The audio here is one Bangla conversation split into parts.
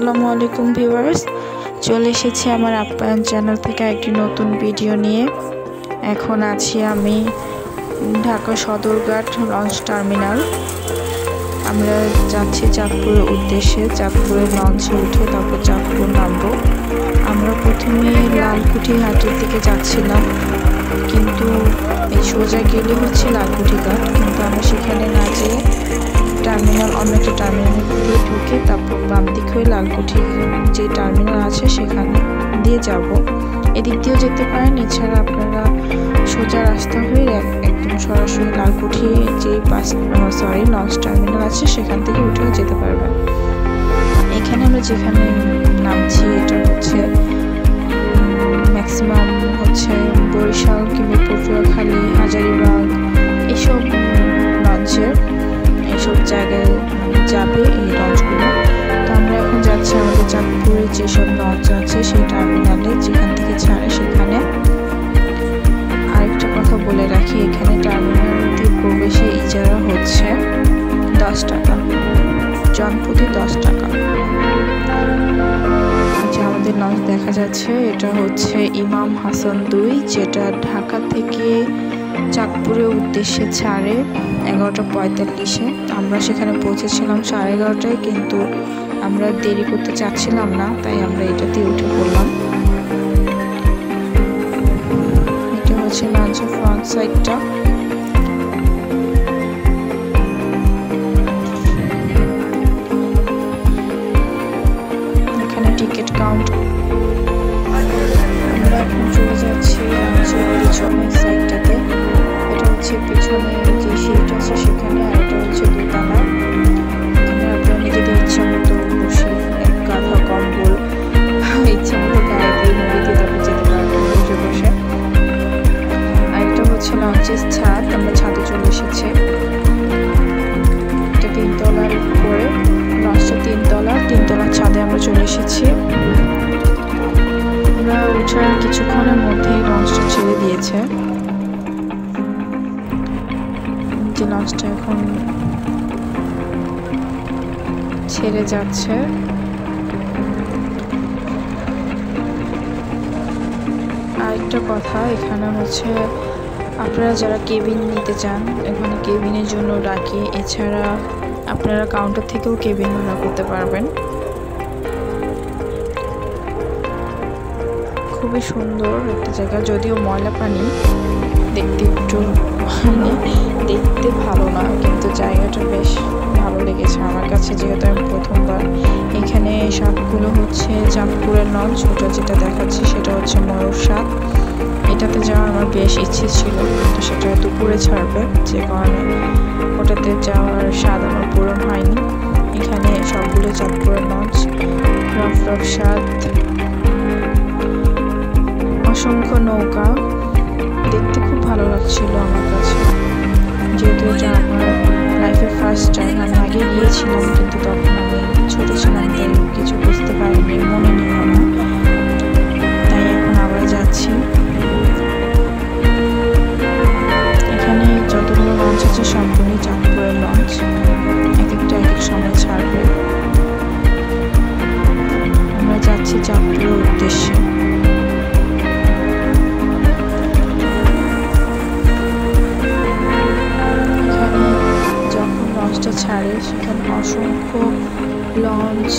আসসালামু আলাইকুম ভিউয়ার্স, চলে এসেছি আমার আপ্যায়ন চ্যানেল থেকে একটি নতুন ভিডিও নিয়ে। এখন আছি আমি ঢাকা সদরঘাট লঞ্চ টার্মিনাল। আমরা যাচ্ছি চাঁদপুরের উদ্দেশ্যে। চাঁদপুরের লঞ্চে উঠে তারপর চাঁদপুর নামবো। আমরা প্রথমে লালকুঠি ঘাটের দিকে যাচ্ছিলাম, কিন্তু এই সোজা গেলে হচ্ছে লালকুঠি ঘাট, কিন্তু আমরা সেখানে না যেয়ে টার্মিনাল অন্য একটা টার্মিনাল দিয়ে ঢুকে তারপর বাম দিক হয়ে লালকুঠি যে টার্মিনাল আছে সেখানে দিয়ে যাব। এদিক দিয়েও যেতে পারেন, এছাড়া আপনারা সোজা রাস্তা হয়ে একদম সরাসরি লালকুঠি যে লঞ্চ টার্মিনাল আছে সেখান থেকে উঠেও যেতে পারবেন। এখানে আমরা যেখানে নামছি এটা হচ্ছে ম্যাক্সিমাম হচ্ছে বরিশাল কিংবা পটুয়াখালী, হাজারীবাগ এইসব লঞ্চের এইসব জায়গায় যাবে এই লঞ্চগুলো। তো আমরা এখন যাচ্ছি আমাদের চাঁদপুরের যেসব লঞ্চ আছে সেই টার্মিনালে, যেখান থেকে ছাড়ে সেখানে। আরেকটা কথা বলে রাখি, এখানে টার্মিনালটি প্রবেশে ইজারা হচ্ছে 10 টাকা, জনপ্রতি 10 টাকা। যে আমাদের লঞ্চ দেখা যাচ্ছে এটা হচ্ছে ইমাম হাসান 2, যেটা ঢাকা থেকে চাঁদপুরের উদ্দেশ্যে ছাড়ে 11:45-এ। আমরা সেখানে পৌঁছেছিলাম 11:30টায়, কিন্তু আমরা দেরি করতে চাচ্ছিলাম না, তাই আমরা এটাতে উঠে পড়লাম। এটা হচ্ছে লঞ্চের ফ্রন্ট সাইডটা। এখানে টিকিট কাউন্টার। আমরা এখন চলে যাচ্ছি লঞ্চের পিছনের সাইডটাতে। এটা হচ্ছে পিছনে যে সিট আছে সেখানে, আর এটা হচ্ছে দোতলা। এখানে আপনারা নিজেদের ইচ্ছা মতো বসে এক গাধা কম্বল ইচ্ছা মতো গায়ে দিয়ে নদীতে তারপর যেতে পারবেন বসে বসে। আর এটা হচ্ছে লঞ্চের ছাদ। আমরা ছাদে চলে এসেছি। এটা 3 তলার উপরে, লঞ্চটা 3 তলার ছাদে আমরা চলে এসেছি। আমরা ওঠার কিছুক্ষণের মধ্যেই লঞ্চটা ছেড়ে দিয়েছে। যে লঞ্চটা এখন ছেড়ে যাচ্ছে। আরেকটা কথা, এখানে হচ্ছে আপনারা যারা কেবিন নিতে চান এখানে কেবিনের জন্য রাখি, এছাড়া আপনারা কাউন্টার থেকেও কেবিন ভাড়া করতে পারবেন। খুবই সুন্দর একটা জায়গা, যদিও ময়লা পানি, দেখতে একটু দেখতে ভালো না, কিন্তু জায়গাটা বেশ ভালো লেগেছে আমার কাছে, যেহেতু আমি প্রথমবার। এখানে সাতগুলো হচ্ছে চাঁদপুরের লঞ্চ, ওটা যেটা দেখাচ্ছে সেটা হচ্ছে ময়ূর সাত। এটাতে যাওয়ার আমার বেশ ইচ্ছে ছিল, কিন্তু সেটা দুপুরে ছাড়বে, যে কারণে ওটাতে যাওয়ার স্বাদ আমার পূরণ হয়নি। এখানে সবগুলো চাঁদপুরের লঞ্চ, রফ সাত, অসংখ্য নৌকা, দেখতে খুব ভালো লাগছিল আমার কাছে, যেহেতু এটা আমার লাইফের ফার্স্ট টাইম। আমি আগে গিয়েছিলাম, কিন্তু তখন আমি ছোট ছিলাম, তাই কিছু বুঝতে পারিনি, মনে নেই আমার। তাই এখন আবার যাচ্ছি। এখানে যতগুলো লঞ্চ আছে সবগুলোই চাঁদপুরের লঞ্চ, এক একটা এক এক সময় ছাড়বে। আমরা যাচ্ছি চাঁদপুরের উদ্দেশ্যে। ছাড়ে সেখানে অসংখ্য লঞ্চ,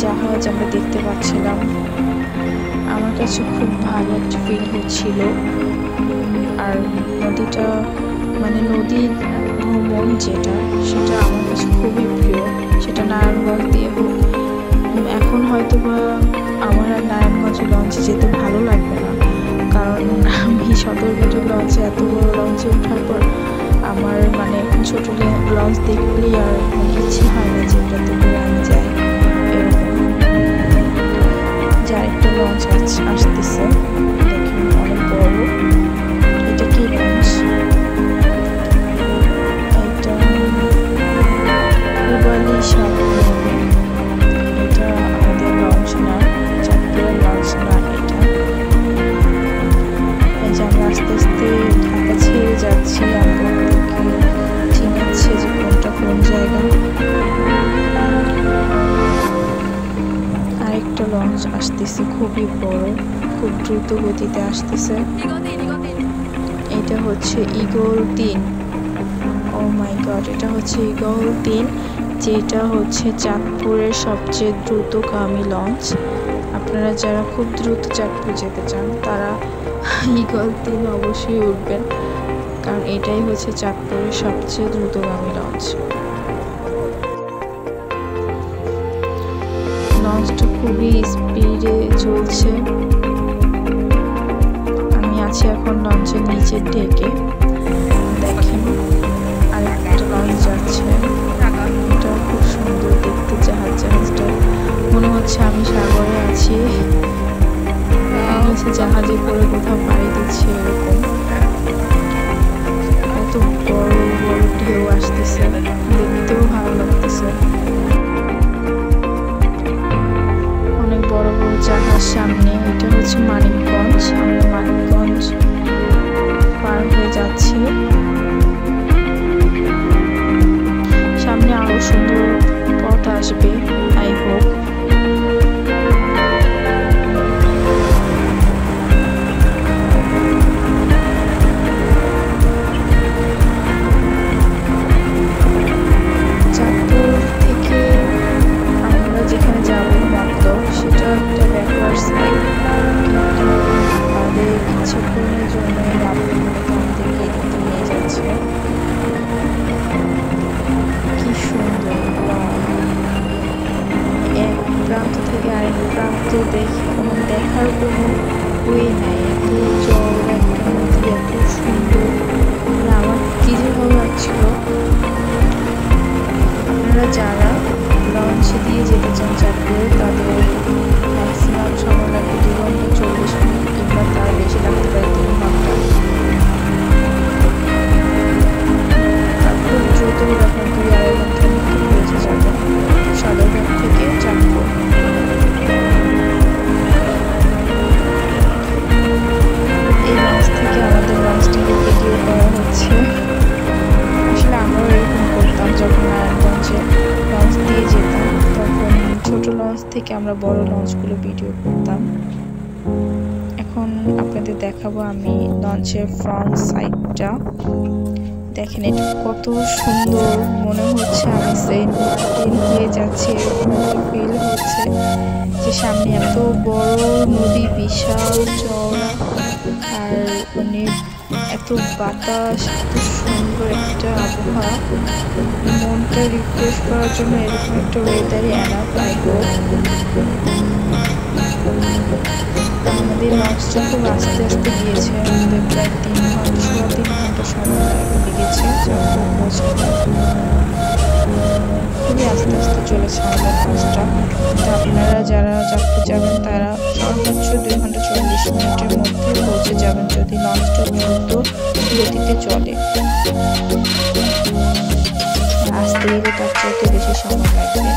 জাহাজ আমরা দেখতে পাচ্ছিলাম। আমার কাছে খুব ভালো একটা ফিল হচ্ছিল। আর নদীটা মানে নদী ভ্রমণ যেটা, সেটা আমার কাছে খুবই প্রিয়, সেটা নারায়ণগঞ্জ দিয়ে হোক। এখন হয়তো বা আমার আর নারায়ণগঞ্জের লঞ্চে যেতে ভালো লাগবে না, কারণ আমি সদরঘাটের লঞ্চে এত বড় লঞ্চে ওঠার পর আমার মানে এখন ছোট লঞ্চ দেখলেই আর ইচ্ছে হয় না যে এটাতে করে আমি যাই। এরকম যে আরেকটা লঞ্চ আসতেছে, দেখেন অনেক বড়। এটা কি লঞ্চ? এটা পূবালী সাত। এটা আমাদের লঞ্চ না, চাঁদপুরের লঞ্চ না এটা। এই যে আমরা আস্তে আস্তে ঢাকা ছেড়ে যাচ্ছি, আমাদেরকে চিনাচ্ছে যে কোনটা কোন জায়গা। লাগতেছে, খুবই বড়, খুব দ্রুত গতিতে আসতেছে। এটা হচ্ছে ঈগল 3। ও মাই গড, এটা হচ্ছে ঈগল 3, যেটা হচ্ছে চাঁদপুরের সবচেয়ে দ্রুতগামী লঞ্চ। আপনারা যারা খুব দ্রুত চাঁদপুর যেতে চান তারা ঈগল 3 অবশ্যই উঠবেন, কারণ এটাই হচ্ছে চাঁদপুরের সবচেয়ে দ্রুতগামী লঞ্চ। লঞ্চটা খুবই স্পিডে চলছে। আমি আছি এখন লঞ্চের নিচের ডেকে। দেখেন আরেকটা লঞ্চ যাচ্ছে, এটা খুব সুন্দর দেখতে। জাহাজটা মনে হচ্ছে আমি সাগরে আছি, জাহাজে করে কোথাও পাড়ি দিচ্ছে এরকম। এত বড় বড় ঢেউ আসতেছে, দেখতেও ভালো লাগতেছে। অনেক বড় বড় জাহাজ সামনে। এটা হচ্ছে মানিকগঞ্জ, আমরা মানিকগঞ্জ পার হয়ে যাচ্ছি। সামনে আরো সুন্দর পথ আসবে, আই হোপ। চাঁদপুর থেকে আমরা যেখানে যাব মাত্র, সেটা একটা ব্যাকওয়ার্ড সাইড, কিন্তু আমাদের কিছুক্ষণের জন্য আমাদেরকে এদিকে নিয়ে যাচ্ছে। কি সুন্দর, এক প্রান্ত থেকে আরেক প্রান্ত দেখার কোনো ওয়ে নাই। এত জল, একটা নদী, এত সুন্দর। আমার কি যে ভালো লাগছিল। আপনারা যারা লঞ্চে দিয়ে যেতে চান চাঁদপুরে, তাদের ম্যাক্সিমাম সময় লাগবে 2 ঘন্টা 40 মিনিট, কিংবা তার বেশি লাগতে পারে 3 ঘন্টা। খুব দ্রুত হলে আপনার 2-2.5 ঘন্টার মধ্যে পৌঁছে যাবেন সদরঘাট থেকে চাঁদপুর। এই লঞ্চ থেকে আমাদের লঞ্চটিকে ভিডিও করা হচ্ছে। আসলে আমরাও এরকম করতাম, যখন নারায়ণগঞ্জে লঞ্চ দিয়ে যেতাম তখন ছোট লঞ্চ থেকে আমরা বড় লঞ্চগুলো ভিডিও করতাম। এখন আপনাদের দেখাবো আমি লঞ্চের ফ্রন্ট সাইডটা। দেখেন এটা কত সুন্দর, মনে হচ্ছে আমি সেন্ট মার্টিন হয়ে যাচ্ছি, এরকম একটা ফিল হচ্ছে। যে সামনে এত বড় নদী, বিশাল চওড়া, আর মানে এত বাতাস, এত সুন্দর একটা আবহাওয়া। মনটা রিফ্রেশ করার জন্য এরকম একটা ওয়েদারই এনাফ, আই হোপ। আমাদের লঞ্চটা খুব আস্তে আস্তে গিয়েছে, আমাদের প্রায় 3 ঘন্টা সময় লেগেছে চাঁদপুর পৌঁছাতে। খুবই আস্তে আস্তে চলেছে আমাদের লঞ্চটা। তো আপনারা যারা চাঁদপুর যাবেন তারা সর্বোচ্চ 2 ঘন্টা 40 মিনিটের মধ্যে পৌঁছে যাবেন, যদি লঞ্চটা দ্রুত গতিতে চলে। আসতে গেলে তার চাইতে বেশি সময় লাগবে।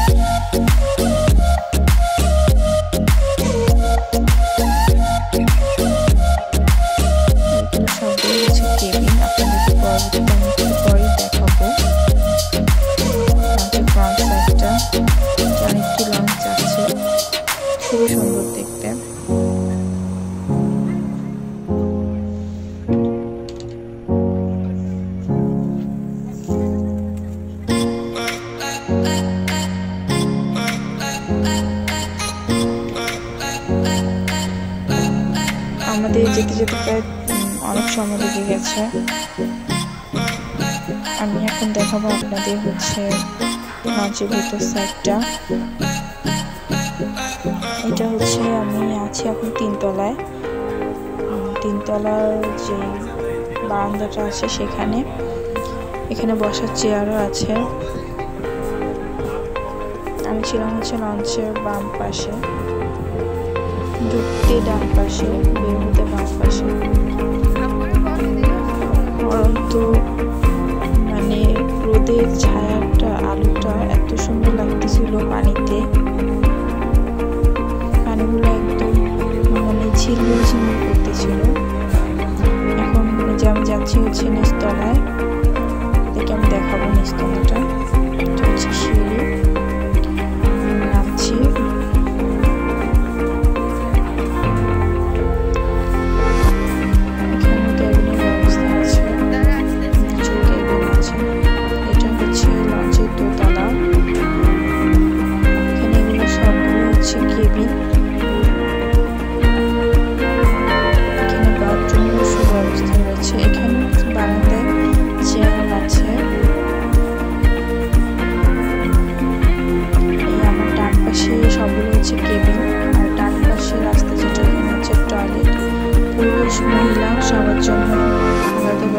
খুবই সুন্দর দেখতে। আমাদের যেতে যেতে প্রায় অনেক সময় লেগে গেছে। আমি এখন দেখাবো আপনাদের হচ্ছে লঞ্চের ভিতর সাইডটা। এটা হচ্ছে আমি আছি এখন 3 তলায়। 3 তলার যে বারান্দাটা আছে সেখানে, এখানে বসার চেয়ারও আছে। আমি ছিলাম হচ্ছে লঞ্চের বাম পাশে, ঢুকতে ডান পাশে, বের হতে বাম পাশে। পরন্তু মানে রোদের ছায়াটা, আলোটা এত সুন্দর লাগতেছিল পানিতে। পানিগুলো একদম মানে ঝিলমিল ঝিলমিল করতেছিল। এখন যে আমি যাচ্ছি হচ্ছে নিচতলায়, দেখে আমি দেখাবো নিচতলাটা। এটা হচ্ছে সিঁড়ি, নামছি।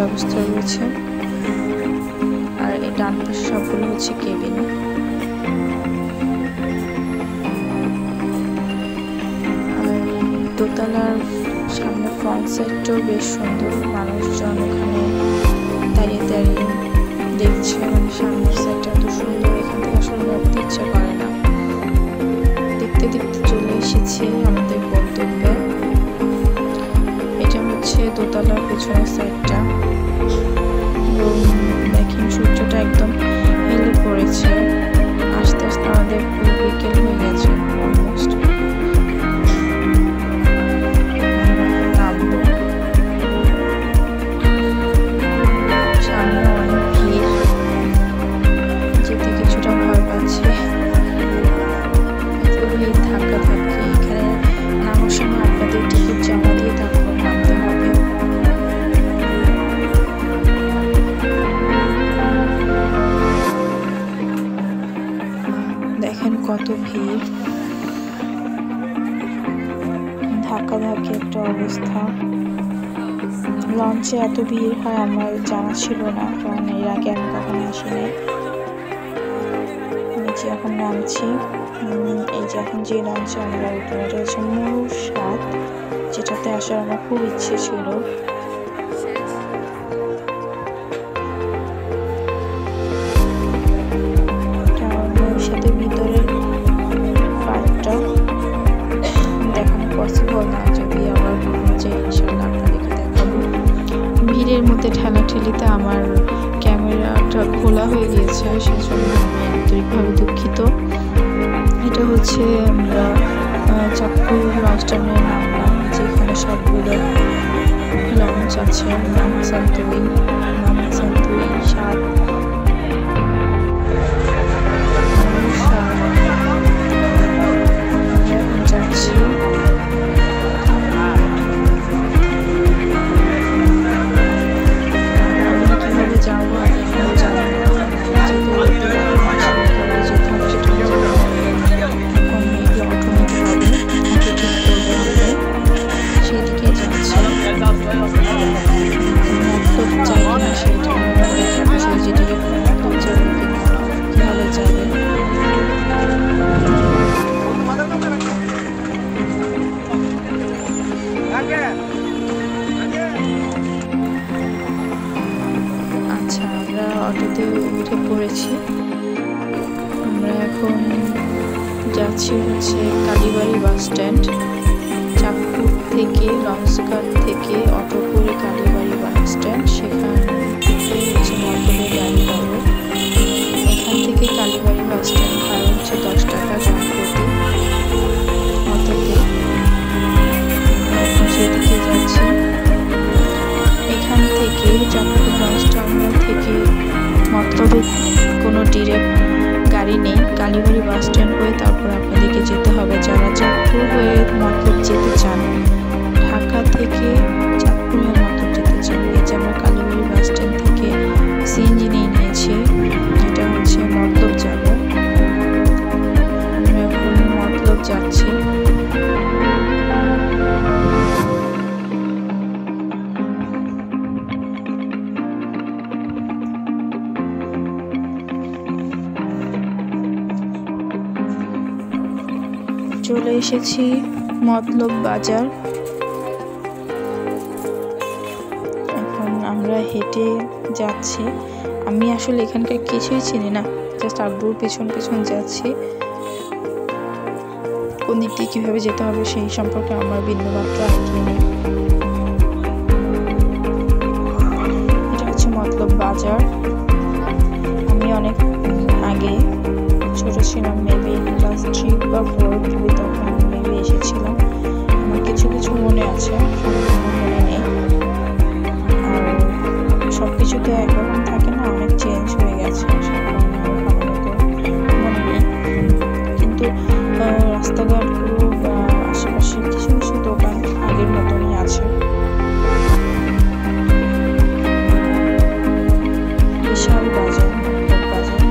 ব্যবস্থা রয়েছে। আর এই ডান পাশে সবগুলো হচ্ছে কেবিন। আর দোতলার সামনে ফ্রন্ট সাইডটাও বেশ সুন্দর, মানুষজন ওখানে দাঁড়িয়ে দাঁড়িয়ে দেখছে। মানে সামনের সাইডটা এত সুন্দর, এখান থেকে আসলে নড়তে ইচ্ছে করে না। দেখতে দেখতে চলে এসেছি আমাদের গন্তব্যে। এটা হচ্ছে দোতলার পেছনের সাইডটা। দেখেন সূর্যটা একদম হেলে পড়েছে, আস্তে আস্তে আমাদের পুরো বিকেল হয়ে গেছে অলমোস্ট। নামবো, সামনে অনেক ভিড়, যেতে কিছুটা ভয় পাচ্ছে। এত ভিড়, ধাক্কা ধাক্কি। এখানে নামার সময় আপনাদের টিকিট জমা দিয়ে তারপর নামতে হবে। দেখেন কত ভিড়, ধাক্কাধাক্কি একটা অবস্থা। লঞ্চে এত ভিড় হয় আমার জানা ছিল না, কারণ এর আগে আমি কখনো আসিনি। নিচে এখন নামছি। এই যে এখন যে লঞ্চে আমরা উঠবো এটা হচ্ছে ময়ূর ৭, যেটাতে আসার আমার খুব ইচ্ছে ছিল। সাথে ভিতরের পার্টটা দেখানো পসিবল না, যদি আবার যে ইনশাআল্লাহ আপনাদেরকে দেখাবো। ভিড়ের মধ্যে ঠেলাঠেলিতে আমার ক্যামেরাটা খোলা হয়ে গিয়েছে, সেজন্য আমি আন্তরিকভাবে দুঃখিত। এটা হচ্ছে আমরা চাঁদপুর লঞ্চ টার্মিনালে নামলাম, যেখানে সবগুলো লঞ্চ আছে। নাম হাসান ২, নাম হাসান ২, ৭, যাচ্ছি। কিভাবে যাবো আমি এখনো জানি না, এখন মেবি অটো নিতে হবে, অটো ঠিক করবো আমাদের, সেদিকে যাচ্ছি। মতলব যাই কিনা সেটা দেখার বিষয়, যেদিকে মতলব যাবে কিনা, কিভাবে যাবে। আচ্ছা, আমরা অটোতে উঠে পড়েছি। আমরা এখন যাচ্ছি হচ্ছে কালীবাড়ি বাস স্ট্যান্ড। চাঁদপুর থেকে লঞ্চঘাট থেকে অটো করে কালীবাড়ি বাস স্ট্যান্ড, সেখান থেকে হচ্ছে মতলবে গাড়ি পাবো। এখান থেকে কালীবাড়ি বাস স্ট্যান্ড ভাড়া হচ্ছে ১০ টাকা জনপ্রতি অটোতে। এখন সেদিকে যাচ্ছি। এখান থেকে চাঁদপুর লঞ্চ টার্মিনাল থেকে মতলবে কোনো ডিরেক্ট গাড়ি নেই, কালীবাড়ি বাস স্ট্যান্ড হয়ে তারপর আপনাদেরকে যেতে হবে। যারা চাঁদপুর হয়ে মতলব যেতে চান, ঢাকা থেকে চাঁদপুর হয়ে মতলব যেতে চান, এই যে আমরা কালীবাড়ি বাস স্ট্যান্ড থেকে সিএনজি নিয়ে নিয়েছি। এটা হচ্ছে মতলব যাব। আমরা এখন মতলব যাচ্ছি। চলে এসেছি মতলব বাজার। এখন আমরা হেঁটে যাচ্ছি। আমি আসলে এখানকার কিছুই চিনি না, জাস্ট আব্বুর পেছন পেছন যাচ্ছি। কোন দিক দিয়ে কীভাবে যেতে হবে সেই সম্পর্কে আমার বিন্দুমাত্র আইডিয়া নেই। এটা হচ্ছে মতলব বাজার। আমি অনেক আগে ছোট ছিলাম, মেবি ক্লাস 3 বা 4 তখন মেবি এসেছিলাম। আমার কিছু কিছু মনে আছে, মনে নেই। আর সব কিছু তো একরকম থাকে না, অনেক চেঞ্জ হয়ে গেছে, সব কারণে আমার ভালো মতো মনে নেই। কিন্তু রাস্তাঘাটগুলো বা আশেপাশে কিছু কিছু দোকান আগের মতনই আছে। বিশাল বাজার, বাজার।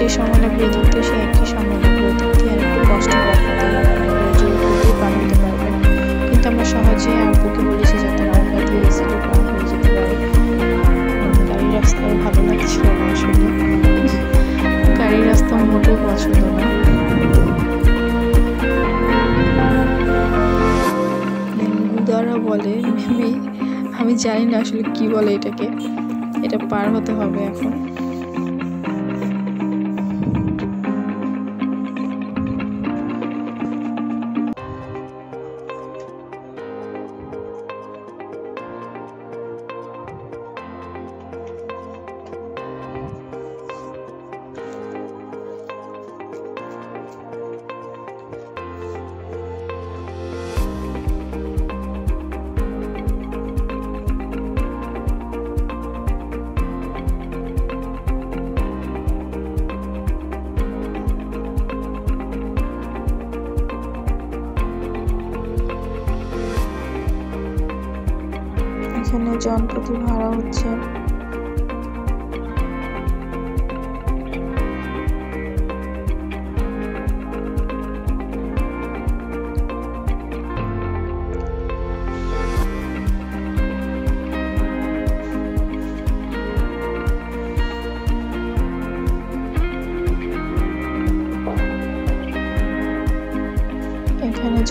যে সময় লাগবে এদিক সে একই সময় লাগবে ওদিক দিয়ে, আর একটু কষ্ট ব্যাপার, জোর করতে পার হতে পারবেন। কিন্তু আমরা সহজে আব্বুকে বলেছি যাতে নৌকা দিয়ে ইজিলি পার হয়ে যেতে পারে। গাড়ির রাস্তায় ভালো লাগছিল না আসলে, গাড়ির রাস্তা মোটেও পছন্দ না। গুদারা বলে মেবি, আমি জানি না আসলে কি বলে এটাকে। এটা পার হতে হবে এখন। এখানে জনপ্রতি ভাড়া হচ্ছে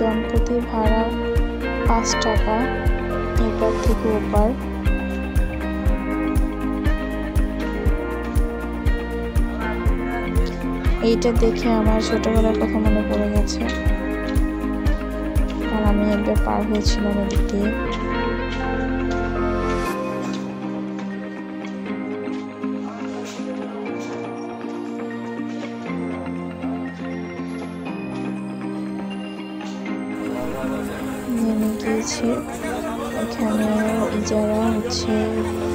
জনপ্রতি ভাড়া 5 টাকা এপার থেকে ওপার। এইটা দেখে আমার ছোটবেলার কথা মনে পড়ে গেছে, আর আমি একবার পার হয়েছিলাম এদিক দিয়ে। নেমে গিয়েছি, এখানে ইজারা হচ্ছে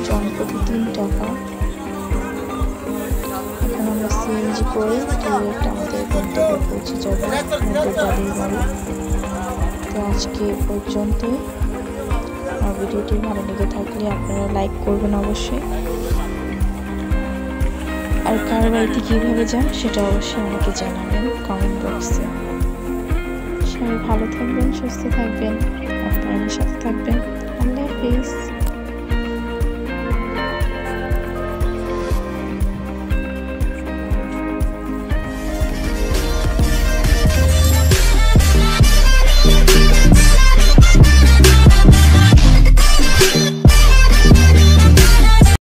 জনপ্রতি 3 টাকা। এখন আমরা সিএনজি করে ডিরেক্ট আমাদের গন্তব্যে পৌঁছে যাব, আমাদের বাড়ির বাড়ি। তো আজকে এ পর্যন্তই। আর ভিডিওটি ভালো লেগে থাকলে আপনারা লাইক করবেন অবশ্যই, আর কার বাড়িতে কীভাবে যান সেটা অবশ্যই আমাকে জানাবেন কমেন্ট বক্সে। সবাই ভালো থাকবেন, সুস্থ থাকবেন, আপনাদের সাথে থাকবেন। আল্লাহ হাফিজ।